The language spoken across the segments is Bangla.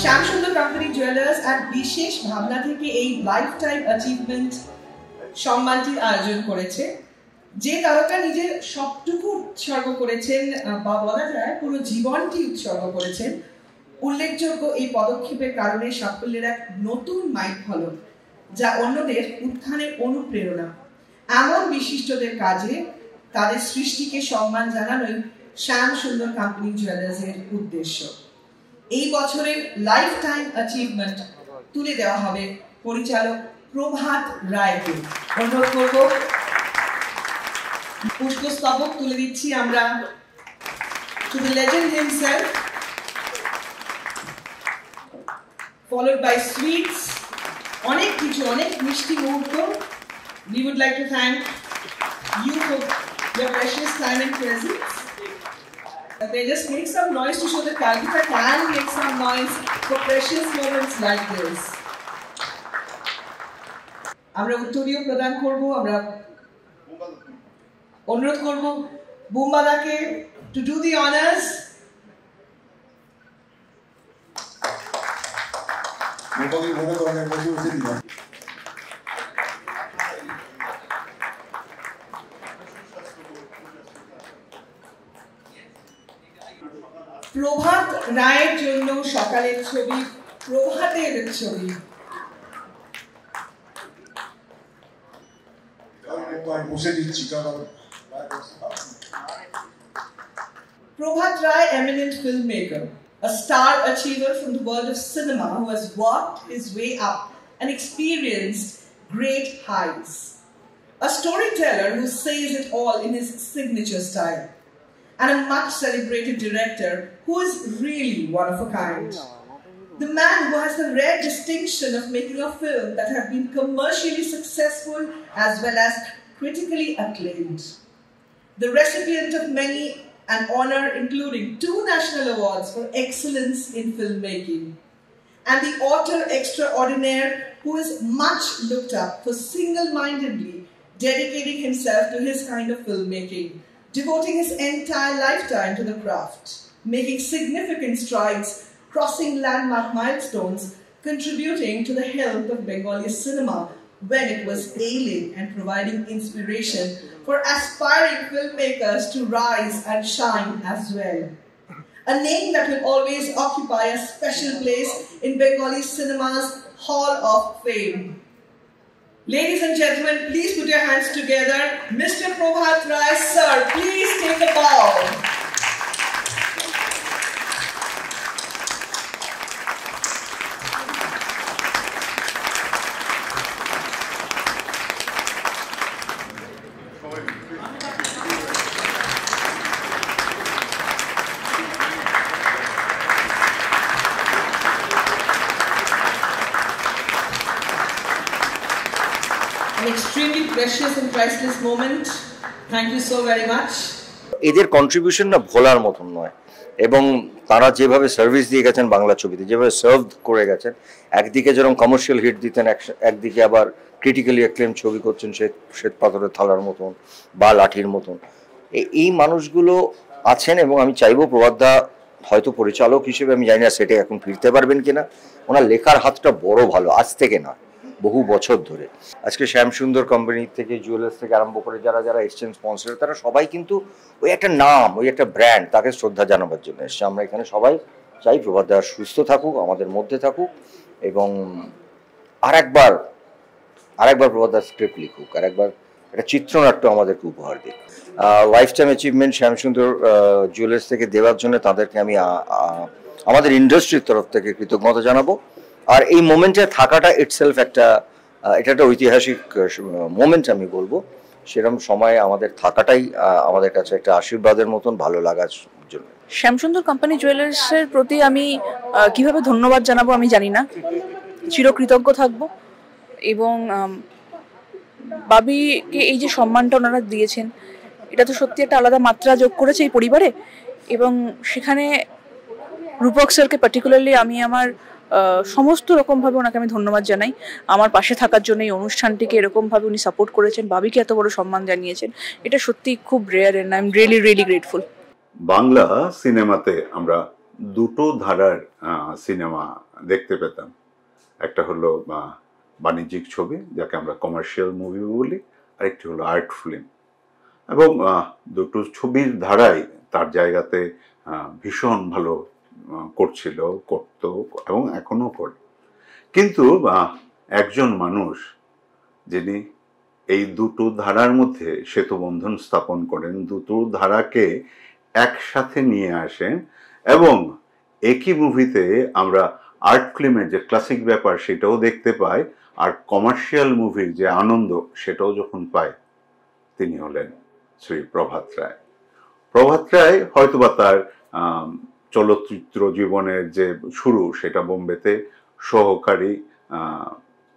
শ্যামসুন্দর কোম্পানি জুয়েলার্স এক বিশেষ ভাবনা থেকে এই লাইফ টাইম অ্যাচিভমেন্ট সম্মানটি আয়োজন করেছে। যে তারকা নিজের সবটুকু উৎসর্গ করেছেন বা বলা যায় পুরো জীবনটি উৎসর্গ করেছেন, উল্লেখযোগ্য এই পদক্ষেপের কারণে সাফল্যের এক নতুন মাইলফলক, যা অন্যদের উত্থানের অনুপ্রেরণা। এমন বিশিষ্টদের কাজে তাদের সৃষ্টিকে সম্মান জানানোই শ্যামসুন্দর কোম্পানি জুয়েলার্সের উদ্দেশ্য। এই বছরের লাইফ টাইম অ্যাচিভমেন্ট তুলে দেওয়া হবে পরিচালক প্রভাত রায়কে। অনুরোধ করব, পুষ্পস্তবক তুলে দিচ্ছি আমরা to the legend himself, followed by sweets, অনেক কিছু, অনেক মিষ্টি মুহূর্ত। We would like to thank you for your precious time and presence. They just make some noise to show that Calcutta can make some noise for precious moments like this. আমরা উত্তরীয় প্রদান করব। আমরা অনুরোধ করব বুম্বাদাকে to do the honors. প্রভাত রায়ের জন্য সকালের ছবি, প্রভাতের ছবি। Prabhat Rai, eminent filmmaker, a star achiever from the world of cinema who has worked his way up and experienced great heights. A storyteller who says it all in his signature style. And a much celebrated director who is really one of a kind. The man who has the rare distinction of making a film that have been commercially successful as well as critically acclaimed. The recipient of many an honor including 2 national awards for excellence in filmmaking. And the author extraordinaire who is much looked up for single-mindedly dedicating himself to his kind of filmmaking, devoting his entire lifetime to the craft, making significant strides, crossing landmark milestones, contributing to the health of Bengali cinema when it was ailing and providing inspiration for aspiring filmmakers to rise and shine as well. A name that will always occupy a special place in Bengali cinema's Hall of Fame. Ladies and gentlemen, please put your hands together. Mr. Prabhat Rai, sir, please take a bow. An extremely precious and priceless moment. Thank you so very much. এদের কন্ট্রিবিউশন না ভোলার মতন নয়, এবং তারা যেভাবে সার্ভিস দিয়ে গেছেন বাংলা ছবিতে, যেভাবে সার্ভ করে গেছেন, একদিকে যেরকম কমার্শিয়াল হিট দিতেন, একদিকে আবার ক্রিটিক্যালি অ্যাক্লেম ছবি করছেন শ্বেত পাথরের থালার মতন বা লাঠির মতন। এই মানুষগুলো আছেন, এবং আমি চাইবো প্রভাতদা হয়তো পরিচালক হিসেবে, আমি জানি না সেটা এখন ফিরতে পারবেন কিনা, ওনার লেখার হাতটা বড় ভালো, আজ থেকে না বহু বছর ধরে। আজকে শ্যামসুন্দর কোম্পানি থেকে, জুয়েলার্স থেকে আরম্ভ করে যারা যারা এসছেন স্পন্সর, তারা সবাই কিন্তু ওই একটা নাম, ওই একটা ব্র্যান্ড, তাকে শ্রদ্ধা জানাবার জন্য এসছে। আমরা এখানে সবাই চাই প্রভাতদা সুস্থ থাকুক, আমাদের মধ্যে থাকুক, এবং আরেকবার প্রভাতদা স্ক্রিপ্ট লিখুক, আরেকবার একটা চিত্রনাট্য আমাদেরকে উপহার দিক। Life time achievement Shyamsundar jewellers থেকে দেওয়ার জন্য তাদেরকে আমি আমাদের ইন্ডাস্ট্রির তরফ থেকে কৃতজ্ঞতা জানাবো। আর এই মোমেন্টে থাকাটা ইটসেলফ এটা একটা ঐতিহাসিক মোমেন্ট আমি বলবো। সেরকম সময় আমাদের থাকাটাই আমাদের কাছে একটা আশীর্বাদের মতন, ভালো লাগার জন্য। শ্যামসুন্দর কোম্পানি জুয়েলার্সের প্রতি আমি কিভাবে ধন্যবাদ জানাবো আমি জানি না, চিরকৃতজ্ঞ থাকবো। এবং বাবিকে এই যে সম্মানটা ওনারা দিয়েছেন, এটা তো সত্যি একটা আলাদা মাত্রা যোগ করেছে এই পরিবারে। এবং সেখানে রূপক স্যারকে পার্টিকুলারলি আমি আমার সমস্ত রকমভাবে ওনাকে আমি ধন্যবাদ জানাই, আমার পাশে থাকার জন্য। এই অনুষ্ঠানটিকে এরকমভাবে উনি সাপোর্ট করেছেন, বাবিকে এত বড় সম্মান জানিয়েছেন, এটা সত্যি খুব rare, and I am really really grateful. Bangla সিনেমাতে আমরা দুটো ধারার সিনেমা দেখতে পেতাম। একটা হলো বাণিজ্যিক ছবি, যাকে আমরা কমার্শিয়াল মুভি বলি, আরেকটি হলো আর্ট ফিল্ম। এবং দুটো ছবির ধারাই তার জায়গাতে ভীষণ ভালো করত এবং এখনো করে। কিন্তু একজন মানুষ যিনি এই দুটো ধারার মধ্যে সেতুবন্ধন স্থাপন করেন, দুটো ধারাকে একসাথে নিয়ে আসেন, এবং একই মুভিতে আমরা আর্ট ফিল্মের যে ক্লাসিক ব্যাপার সেটাও দেখতে পাই, আর কমার্শিয়াল মুভির যে আনন্দ সেটাও যখন পাই, তিনি হলেন শ্রী প্রভাত রায়। প্রভাত রায় হয়তোবা তার চলচ্চিত্র জীবনের যে শুরু সেটা বোম্বেতে সহকারী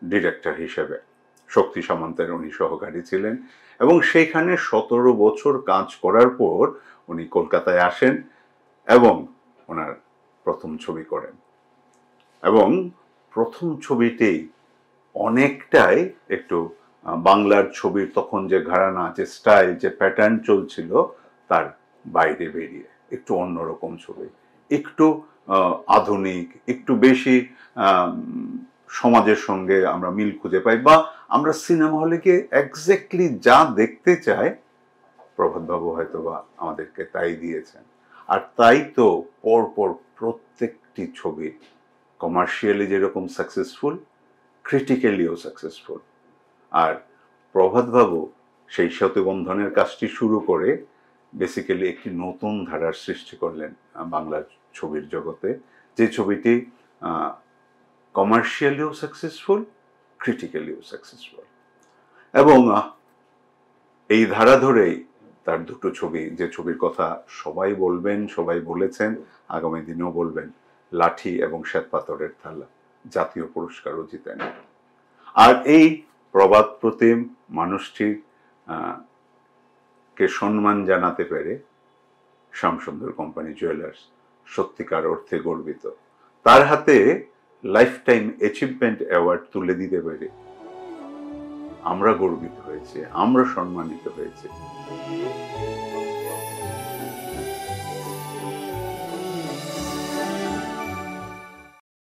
ডিরেক্টর হিসেবে, শক্তি সামন্তের উনি সহকারী ছিলেন, এবং সেইখানে 17 বছর কাজ করার পর উনি কলকাতায় আসেন এবং ওনার প্রথম ছবি করেন। এবং প্রথম ছবিতেই অনেকটাই একটু বাংলার ছবির তখন যে ঘরানা, যে স্টাইল, যে প্যাটার্ন চলছিল তার বাইরে বেরিয়ে একটু অন্যরকম ছবি, একটু আধুনিক, একটু বেশি সমাজের সঙ্গে আমরা মিল খুঁজে পাই, বা আমরা সিনেমা হলে গিয়ে এক্স্যাক্টলি যা দেখতে চাই প্রভাতবাবু হয়তো বা আমাদেরকে তাই দিয়েছেন। আর তাই তো পরপর প্রত্যেকটি ছবি কমার্শিয়ালি যেরকম সাকসেসফুল, ক্রিটিক্যালিও সাকসেসফুল। আর প্রভাতবাবু সেই সেতুবন্ধনের কাজটি শুরু করে বেসিক্যালি একটি নতুন ধারার সৃষ্টি করলেন বাংলার ছবির জগতে, যে ছবিটি কমার্শিয়ালিও সাকসেসফুল, ক্রিটিক্যালিও সাকসেসফুল। এবং এই ধারা ধরেই তার দুটো ছবি, যে ছবির কথা সবাই বলবেন, সবাই বলেছেন, আগামী দিনেও বলবেন, লাঠি এবং শ্বেতপাথরের থালা জাতীয় পুরস্কারও জিতেন। আর এই প্রবাদ প্রতিম মানুষটির কে সম্মান জানাতে পেরে শ্যামসুন্দর কোম্পানি জুয়েলার্স সত্যিকার অর্থে গর্বিত। তার হাতে লাইফ টাইম অ্যাচিভমেন্ট অ্যাওয়ার্ড তুলে দিতে পেরে আমরা গর্বিত হয়েছি, আমরা সম্মানিত হয়েছি।